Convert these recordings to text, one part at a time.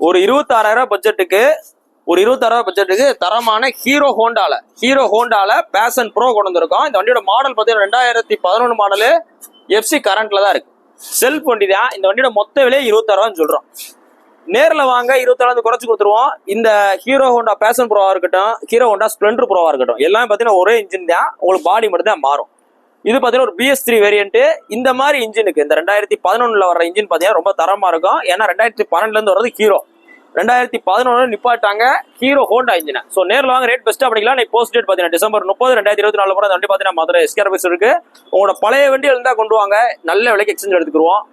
ஒரு 26,000 பட்ஜெட்டுக்கு தரமான ஹீரோ ஹோண்டால பேஷன் ப்ரோ கொண்டு வந்திருக்கோம். இந்த வண்டியோட மாடல் பார்த்தீங்கன்னா 2011 மாடலு, எஃப்சி கரண்ட்ல தான் இருக்கு. செல்ஃப் வண்டி தான். இந்த வண்டியோட மொத்த விலையை 26,000 சொல்றோம். நேரில் வாங்க 26,000 குறைச்சு கொடுத்துருவோம். இந்த ஹீரோ ஹோண்டா பேஷன் ப்ரோவா இருக்கட்டும், ஹீரோ ஹோண்டா ஸ்ப்ளெண்டர் ப்ரோவா இருக்கட்டும், எல்லாமே பார்த்தீங்கன்னா ஒரே இன்ஜின் தான். உங்களுக்கு பாடி மட்டும் தான் மாறும். இது பார்த்தீங்கன்னா ஒரு BS3 வேரியன்ட். இந்த மாதிரி இன்ஜினுக்கு இந்த 2011 வர இன்ஜின் பார்த்தீங்கன்னா ரொம்ப தரமா இருக்கும். ஏன்னா 2012 வர்றது ஹீரோ, 2011 நிப்பாட்டாங்க ஹீரோ ஹோண்டா இன்ஜினை. ஸோ நேரில் வாங்க, ரேட் பெஸ்ட்டாக பண்ணிக்கலாம். நீ போஸ்ட் டேட் பார்த்தீங்கன்னா December 30, 2024 போகிற வண்டி பார்த்தீங்கன்னா மதுரை எஸ்கேஆர்பிஎஸ் இருக்கு. உங்களோட பழைய வண்டி இருந்தால் கொண்டு வாங்க, நல்ல விலைக்கு எக்ஸ்சேஞ்ச் எடுத்துக்குருவோம்.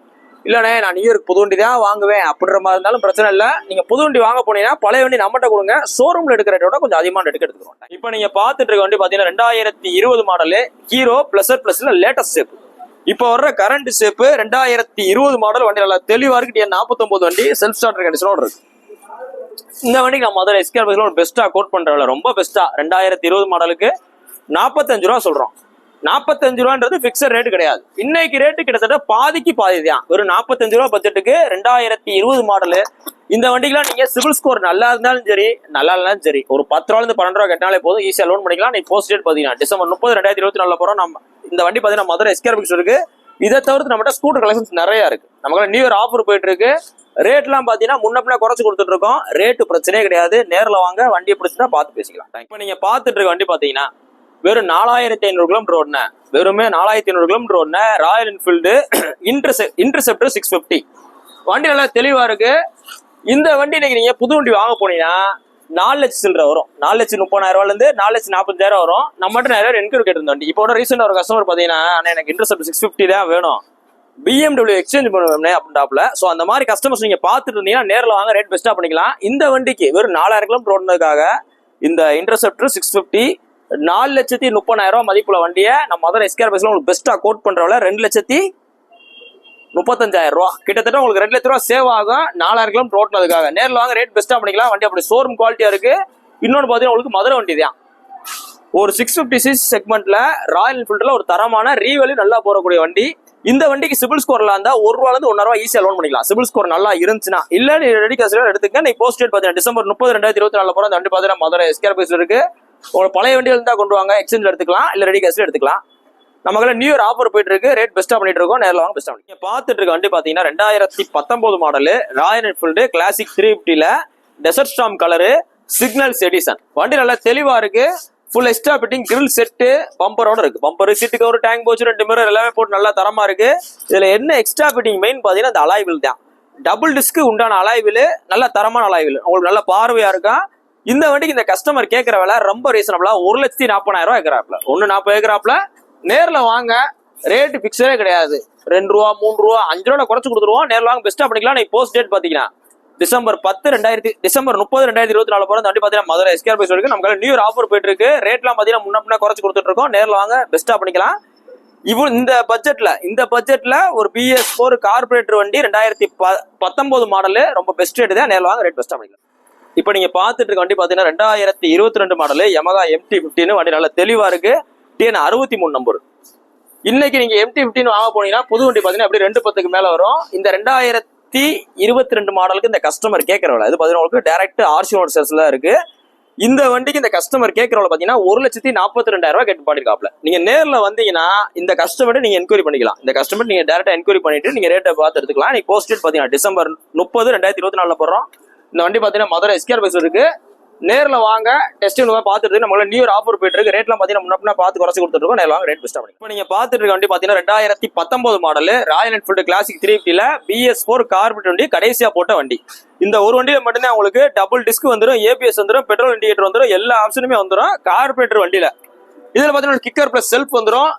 இல்லைண்ணே நான் நியூ இயர்க்கு புது வண்டி தான் வாங்குவேன் அப்படின்ற மாதிரி இருந்தாலும் பிரச்சனை இல்லை. நீங்கள் புது வண்டி வாங்க போனீங்கன்னா பழைய வண்டி நம்மகிட்ட கொடுங்க, ஷோரூமில் எடுக்கிற ரேட்டோட கொஞ்சம் அதிகமான ரேட்டுக்கு எடுத்துக்கிறோம். இப்போ நீங்கள் பார்த்துட்டு இருக்க வண்டி பார்த்தீங்கன்னா 2020 மாடலு ஹீரோ ++ல லேட்டஸ்ட் ஷேப். இப்போ வர்ற கரண்ட் ஷேப்பு 2020 மாடல் வண்டி நல்லா தெளிவாக இருக்கு. 49 வண்டி செல்ஃப் ஸ்டார்டர் கண்டிஷனோட இருக்கு. இந்த வண்டிக்கு நான் மதுரை எஸ்கேஆர்பிஎஸ்ல ஒரு பெஸ்ட்டாக கோட் பண்ணுறேன், ரொம்ப பெஸ்ட்டாக 2020 மாடலுக்கு 45 ரூபா சொல்கிறோம். 45 ரூபான்றது பிக்சர் ரேட்டு கிடையாது. இன்னைக்கு ரேட்டு கிட்டத்தட்ட பாதிக்கு பாதி தான். ஒரு 45 ரூபா பட்ஜெட்டுக்கு 2020 மாடலு. இந்த வண்டிக்கெல்லாம் நீங்க சிவில் ஸ்கோர் நல்லா இருந்தாலும் சரி, நல்லா இருந்தாலும் சரி, ஒரு 10 ரூபால இருந்து 12 ரூபா கட்டினாலே போதும், ஈஸியா லோன் பண்ணிக்கலாம். நீ போஸ்ட் டேட் பாத்தீங்கன்னா December 30, 2024 போறோம். நம்ம இந்த வண்டி பாத்தீங்கன்னா மதுரை எஸ்கேஆர்பிஎஸ் இருக்கு. இதை தவிர்த்து நம்மகிட்ட ஸ்கூட்டர் கலெக்ஷன்ஸ் நிறைய இருக்கு. நமக்கு நியூ இயர் ஆஃபர் போயிட்டு இருக்கு. ரேட்லாம் பாத்தீங்கன்னா முன்ன பின்ன குறைச்சு கொடுத்துட்டு இருக்கோம். ரேட்டு பிரச்சனையே கிடையாது. நேரில் வாங்க, வண்டியை பிடிச்சினா பார்த்து பேசிக்கலாம். இப்போ நீங்க பார்த்துட்டு இருக்க வண்டி பாத்தீங்கன்னா வெறும் 4,500 கிலோமீட்டர் ஓடுன, வெறுமே 4,500 கிலோமீட்டர் ஓடுன ராயல் என்ஃபீல்டு இன்டர்செப்டர் 650 வண்டி நல்லா தெளிவா இருக்கு. இந்த வண்டி இன்னைக்கு நீங்க புது வண்டி வாங்க போனீங்கன்னா 4 லட்சம் சில்லற வரும். 4,30,000 இருந்து 4,40,000 வரும். நம்மகிட்ட நிறைய பேர் என்கொயரி கேட்டிருந்த வண்டி. இப்போ ரீசெண்ட் ஒரு கஸ்டமர் பாத்தீங்கன்னா எனக்கு இன்டர்செப்டர் 650 தான் வேணும், BMW எக்ஸ்சேஞ்ச் பண்ணுவேன் அப்படின்டாப்ல. ஸோ அந்த மாதிரி கஸ்டமர்ஸ் நீங்க பார்த்துட்டு இருந்தீங்கன்னா நேரில் வாங்க, ரேட் பெஸ்ட்டாக பண்ணிக்கலாம். இந்த வண்டிக்கு வெறும் 4,000 கிலோமீட்டர் ஓடுனதுக்காக இந்த இன்டர்செப்டர் 650 4,30,000 மதிப்புள்ள வண்டியை நம்ம மதுரை எஸ்கேஆர்பிஎஸ்ல உங்களுக்கு பெஸ்ட்டா கோட் பண்றவங்கள 2,35,000 ரூபா, கிட்டத்தட்ட உங்களுக்கு 2 லட்ச ரூபா சேவ் ஆகும். 4,000 கிலோமீட்டர் ஓட்டினதுக்காக நேரில் வாங்க, ரேட் பெஸ்ட்டா பண்ணிக்கலாம். வண்டி அப்படி ஷோரூம் குவாலிட்டியா இருக்கு. இன்னொன்று பார்த்தீங்கன்னா உங்களுக்கு மதுரை வண்டி தான். ஒரு 650cc செக்மெண்ட்ல ராயல் என்ஃபீல்டுல ஒரு தரமான ரீவேல்யூ நல்லா போறக்கூடிய வண்டி. இந்த வண்டிக்கு சிபில் ஸ்கோர்ல இருந்தா ₹1 இருந்து ₹1.5 ஈஸியா லோன் பண்ணிக்கலாம். சிபில் ஸ்கோர் நல்லா இருந்துச்சுன்னா. இல்ல நீ ரெடி கேஷ்ல எடுத்துக்க. நீ போஸ்ட் டேட் பாத்தீங்கன்னா December 30, 2024 போற அந்த வண்டி பாத்தீங்கன்னா மதுரை எஸ்கேஆர்பிஎஸ்ல இருக்கு. உங்களோட பழைய வண்டி இருந்தா கொண்டு வாங்க, எக்ஸ்சேஞ்ச் எடுத்துக்கலாம், இல்ல ரெடி கேஷ்ல எடுத்துக்கலாம். நமக்கு நியூ இயர் ஆஃபர் போயிட்டு இருக்கு, ரேட் பெஸ்ட்டா பண்ணிட்டு இருக்கோம். நேரில் வாங்க, பெஸ்ட்டா நீங்க பார்த்துட்டு இருக்க வண்டி பாத்தீங்கன்னா 2019 மாடலு ராயல் என்ஃபீல்டு கிளாசிக் 350ல desert storm colour signals edition. வண்டி நல்லா தெளிவா இருக்கு. Full extra fitting grill set பம்பரோட இருக்கு. பம்பர் சீட்டுக்கு ஒரு டேங்க் போச்சு, 2 மிரர் எல்லாமே போட்டு நல்லா தரமா இருக்கு. இதுல என்ன எக்ஸ்ட்ரா ஃபிட்டிங் மெயின் பாத்தீங்கன்னா இந்த அலாய் வீல் தான். டபுள் டிஸ்க்கு உண்டான அலாய் வீல், நல்ல தரமான அலாய் வீல், உங்களுக்கு நல்ல பார்வையா இருக்கா. இந்த வண்டிக்கு இந்த கஸ்டமர் கேட்கிற விலை ரொம்ப ரீசனபிளா 1,40,000 கேட்கிறாப்ல. 1,40,000 கேட்கிறாப்ல. நேரில் வாங்க, ரேட்டு பிக்சரே கிடையாது. 2 ரூபா 3 ரூபா 5 ரூபா குறைச்சு கொடுத்துருவோம். நேரில் வாங்க, பெஸ்ட்டா பண்ணிக்கலாம். நீ போஸ்ட் டேட் பாத்தீங்கன்னா December 30, 2024 போற வண்டி பாத்தீங்கன்னா மதுரை எஸ்கேஆர்பிஎஸ் இருக்கு. நமக்கு நியூ இயர் ஆஃபர் போயிட்டு இருக்கு. ரேட்லாம் பாத்தீங்கன்னா முன்ன பின்ன குறைச்சு கொடுத்துட்டு இருக்கோம். நேரில் வாங்க, பெஸ்ட்டா பண்ணிக்கலாம். இந்த பட்ஜெட்ல ஒரு BS4 கார்பரேட்டர் வண்டி 2019 மாடலு ரொம்ப பெஸ்ட் ரேட் தான். நேரில் வாங்க, ரேட் பெஸ்ட்டா பண்ணிக்கலாம். இப்போ நீங்க பார்த்துட்டு இருக்க வண்டி பாத்தீங்கன்னா 2022 மாடலு Yamaha MT-15 வண்டி நல்லா தெளிவா இருக்கு. TN 63 number. இன்னைக்கு நீங்க MT-15 வாங்க போனீங்கன்னா புது வண்டி பாத்தீங்கன்னா அப்படியே 2,10க்கு மேல வரும். இந்த 2022 மாடலுக்கு இந்த கஸ்டமர் கேட்கறவள இது பாத்தீங்கன்னா உங்களுக்கு டைரக்ட் RC ஓனர் சேல்ஸ்ல இருக்கு. இந்த வண்டிக்கு இந்த கஸ்டமர் கேட்கறவள பாத்தீங்கன்னா 1,42,000 கேட்டு பாட்டிருக்காப்ல. நீங்க நேர்ல வந்தீங்கன்னா இந்த கஸ்டமர் நீங்க என்கொயரி பண்ணிக்கலாம். இந்த கஸ்டமர் நீங்க டைரக்டா என்கொயரி பண்ணிட்டு நீங்க ரேட்டை பார்த்து எடுத்துக்கலாம். நீங்க போஸ்ட் டேட் பாத்தீங்கன்னா December 30, 2024 போடுறோம். இந்த வண்டி பாத்தீங்கன்னா மதுரை எஸ்கேஆர்பிஎஸ் இருக்கு. நேரில் வாங்க, டெஸ்ட் பார்த்துட்டு நம்மள நியூ இயர் ஆஃபர் போயிட்டு இருக்கு. ரேட்லாம் பாத்தீங்கன்னா முன்ன பார்த்து குறைச்சு கொடுத்துட்டு நேரில் வாங்க, ரேட் பெஸ்ட்டா பண்ணி. இப்போ நீங்க பார்த்துட்டு இருக்க வண்டி பாத்தீங்கன்னா 2019 மாடலு ராயல் என்ஃபீல்டு கிளாசிக் 350ல BS4 கார்பரேட் வண்டி கடைசியா போட்ட வண்டி. இந்த ஒரு வண்டியில மட்டும்தான் உங்களுக்கு டபுள் டிஸ்க் வந்துடும், ABS வந்துடும், பெட்ரோல் இண்டிகேட்டர் வந்துடும், எல்லா ஆப்ஷனுமே வந்துடும் கார்பரேட்டர் வண்டியில. இதுல பாத்தீங்கன்னா கிக்கர் பிளஸ் செல்ஃப் வந்துடும்.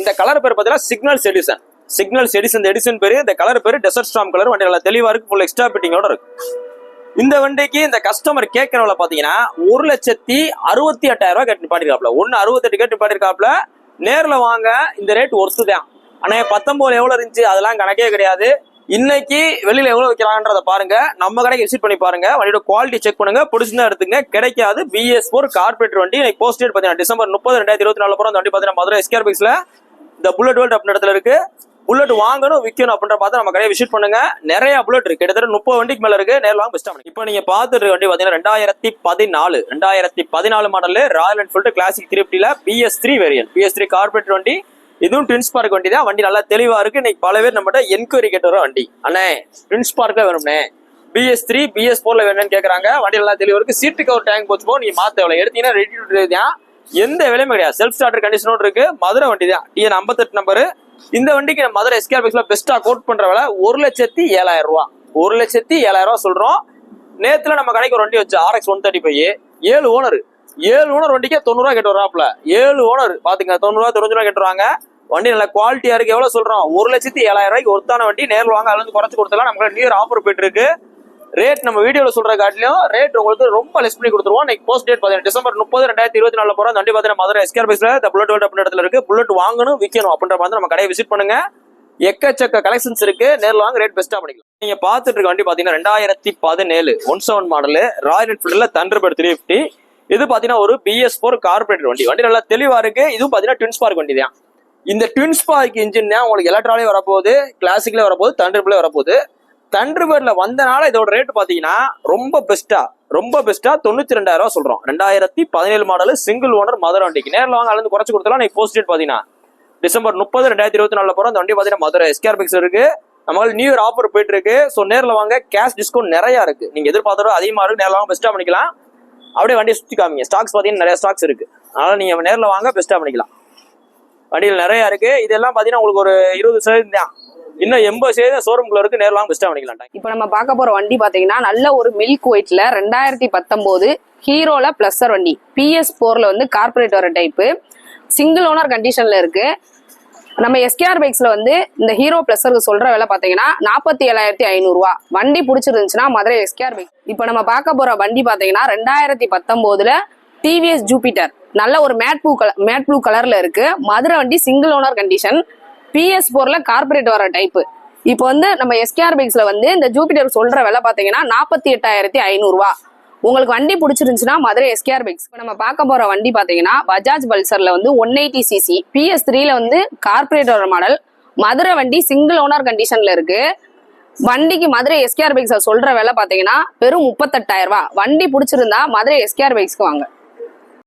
இந்த கலர் பேர் பாத்தீங்கன்னா சிக்னல்ஸ் எடிஷன். இந்த எடிஷன் பேரு, இந்த கலர் பேரு டெசர்ட் ஸ்டார்ம் கலர். வண்டி நல்லா தெளிவா இருக்கு, ஃபுல் எக்ஸ்ட்ரா ஃபிட்டிங்கோட இருக்கு. இந்த வண்டிக்கு இந்த கஸ்டமர் கேட்கறவள பாத்தீங்கன்னா 1,68,000 கேட்டு பாட்டிருக்காப்ல. 1,68 கேட்டு பாட்டிருக்காப்ல. நேர்ல வாங்க, இந்த ரேட் ஒர்த்து தான். ஆனா 19 எவ்வளவு இருந்துச்சு அதெல்லாம் கணக்கே கிடையாது. இன்னைக்கு வெளியில எவ்வளவு வைக்கிறாங்கன்றத பாருங்க, நம்ம கடைக்கு விசிட் பண்ணி பாருங்க, வண்டியோட குவாலிட்டி செக் பண்ணுங்க, பிடிச்சிருந்தா எடுத்துங்க. கிடைக்காது BS4 கார்பரேட்டர் வண்டி. இன்னைக்கு போஸ்ட் டேட் பாத்தீங்கன்னா December 30, 2024 போற அந்த வண்டி பாத்தீங்கன்னா மதுரை எஸ்கேஆர்பிஎஸ்ல இந்த புல்லட் வேர்ல்ட் அப்படின்ற இடத்துல இருக்கு. புல்லட் வாங்கணும் விற்கணும் அப்படின்ற பார்த்து நம்ம கடையை விசிட் பண்ணுங்க. நிறைய புல்லட் இருக்கு, கிட்டத்தட்ட 30 வண்டிக்கு மேல இருக்கு. நேரில் வாங்க பெஸ்ட். இப்போ நீங்க பார்த்துட்டு வண்டி பாத்தீங்கன்னா 2014 மாடல் ராயல் என்ஃபீல்டு கிளாசிக் 350ல BS3 வேரியன்ட், BS3 கார்பரேட் வண்டி. இதுவும் ட்வின் ஸ்பார்க் வண்டி தான். வண்டி நல்லா தெளிவா இருக்கு. இன்னைக்கு பல பேர் நம்மகிட்ட என்கொயரி கேட்டு வர வண்டி, அண்ணே ட்வின் ஸ்பார்க்ல வேணும்னே, BS3 BS4ல வேணும்னு கேக்குறாங்க. வண்டி நல்லா தெளிவா இருக்கு. சீட்டு கவர் டேங்க் போச்சு போக நீங்க மாத்த எவ்வளவு எடுத்தீங்கன்னா ரெடி டு டிரைவ் தான், எந்த விலையுமே கிடையாது. செல்ஃப் ஸ்டார்டர் கண்டிஷனோட இருக்கு. மதுரை வண்டி தான், TN 58 நம்பரு. இந்த வண்டிக்கு நம்ம மதுரை SKR பைக்ஸ்ல பெஸ்டா கோட் பண்ற விலை 1,07,000 ரூபா, 1,07,000 ரூபா சொல்றோம். நேத்துல நம்ம கடைக்கு ஒரு வண்டி வச்சு RX 135 7 ஓனர் வண்டிக்கே 90 ரூபா கேட்டு வராப்ல. 7 ஓனர் பாத்துங்க, 90 ரூபா 95 ரூபா கேட்டுருவாங்க. வண்டி நல்ல குவாலிட்டியா இருக்கு. எவ்வளவு சொல்றோம்? 1,07,000 ரூபாய்க்கு ஒருத்தான வண்டி. நேரில் வாங்க, அதுல இருந்து குறைச்சு கொடுத்தலாம். நமக்கு நியூ இயர் ஆஃபர் போயிட்டு இருக்கு. ரேட் நம்ம வீடியோல சொல்ற காட்டிலும் ரேட் உங்களுக்கு ரொம்ப லெஸ் பண்ணி கொடுத்துருவோம். இன்னைக்கு போஸ்ட் டேட் பாத்தீங்கன்னா December 30, 2024 போறோம். வண்டி பாத்தீங்கன்னா மதுரை SKR பைக்ஸ்ல புல்லட் வேர்ல்ட் அப்படின்ற இடத்துல இருக்கு. புல்லட் வாங்கணும் விற்கணும் அப்படின்ற மாதிரி நம்ம கடையை விசிட் பண்ணுங்க. எக்கச்சக்க கலெக்ஷன்ஸ் இருக்கு. நேரில் வாங்க, ரேட் பெஸ்டா பண்ணிக்கலாம். நீங்க பாத்துட்டு இருக்க வண்டி பாத்தீங்கன்னா 2017 17 மாடல் ராயல் என்ஃபீல்டுல தண்டர்பர்ட் 350. இது பாத்தீங்கன்னா ஒரு BS4 கார்பரேட் வண்டி. வண்டி நல்லா தெளிவா இருக்கு. இதுவும் பாத்தீங்கன்னா ட்வின் ஸ்பார்க் வண்டி தான். இந்த ட்வின் ஸ்பார்க் இன்ஜின் தான் உங்களுக்கு எலக்ட்ராலே வரப்போகுது, கிளாசிக்ல வரப்போகுது, தண்டர்பர்ட்ல வரப்போகுது. தண்டர்பர்ட்ல வந்தனால இதோட ரேட் பாத்தீங்கன்னா ரொம்ப பெஸ்டா 92,000 ரூபா சொல்றோம். 2017 மாடல் சிங்கிள் ஓனர் மதுரை வண்டிக்கு. நேரில் வாங்க, அதுல இருந்து குறைச்சு கொடுத்தலாம். இன்னைக்கு போஸ்ட் டேட் பாத்தீங்கன்னா December 30, 2024 போறோம். அந்த வண்டி பாத்தீங்கன்னா மதுரை SKR பைக்ஸ் இருக்கு. நம்மளால நியூ இயர் ஆஃபர் போயிட்டு இருக்கு. ஸோ நேரில் வாங்க, கேஷ் டிஸ்கவுண்ட் நிறைய இருக்கு. நீங்க எதிர்பார்த்தோட அதிகமா இருக்கு. நேரில் வாங்க, பெஸ்டா பண்ணிக்கலாம். அப்படியே வண்டியை சுத்தி காமிங்க. ஸ்டாக்ஸ் பாத்தீங்கன்னா நிறைய ஸ்டாக்ஸ் இருக்கு. அதனால நீங்க நேரில் வாங்க, பெஸ்டா பண்ணிக்கலாம். வண்டியில் நிறைய இருக்கு. இதெல்லாம் பாத்தீங்கன்னா உங்களுக்கு ஒரு 20% தான், இன்னும் 80% ஷோரூம்குள்ள இருக்கு. நேரில் வாங்க, பெஸ்டா பண்ணிக்கலாம். இப்போ நம்ம பார்க்க போற வண்டி பாத்தீங்கன்னா நல்ல ஒரு மில்க் ஒயிட்ல 2019 ஹீரோல பிளஸர் வண்டி. PS4ல வந்து கார்பரேட் வர டைப்பு, சிங்கிள் ஓனர் கண்டிஷன்ல இருக்கு. நம்ம SKR பைக்ஸ்ல வந்து இந்த ஹீரோ பிளஸருக்கு சொல்ற விலை பாத்தீங்கன்னா 47,500 ரூபா. வண்டி பிடிச்சிருந்துச்சுன்னா மதுரை SKR பைக். இப்போ நம்ம பார்க்க போற வண்டி பாத்தீங்கன்னா 2019ல TVS ஜூபிட்டர். நல்ல ஒரு மேட் ப்ளூ கலர்ல இருக்கு. மதுரை வண்டி சிங்கிள் ஓனர் கண்டிஷன், PS4ல கார்பரேட் வர டைப்பு. இப்போ வந்து நம்ம SKR பைக்ஸ்ல வந்து இந்த ஜூபிட்டர் சொல்ற விலை பாத்தீங்கன்னா 48,500 ரூபா. உங்களுக்கு வண்டி பிடிச்சிருந்துச்சுன்னா மதுரை SKR பைக்ஸ். இப்போ நம்ம பார்க்க போற வண்டி பாத்தீங்கன்னா பஜாஜ் பல்சர்ல வந்து 180cc PS3ல வந்து கார்பரேட் வர மாடல். மதுரை வண்டி சிங்கிள் ஓனர் கண்டிஷன்ல இருக்கு. வண்டிக்கு மதுரை SKR பைக்ஸ் சொல்ற விலை பாத்தீங்கன்னா வெறும் 38,000 ரூபாய். வண்டி பிடிச்சிருந்தா மதுரை SKR பைக்ஸ்க்கு வாங்க.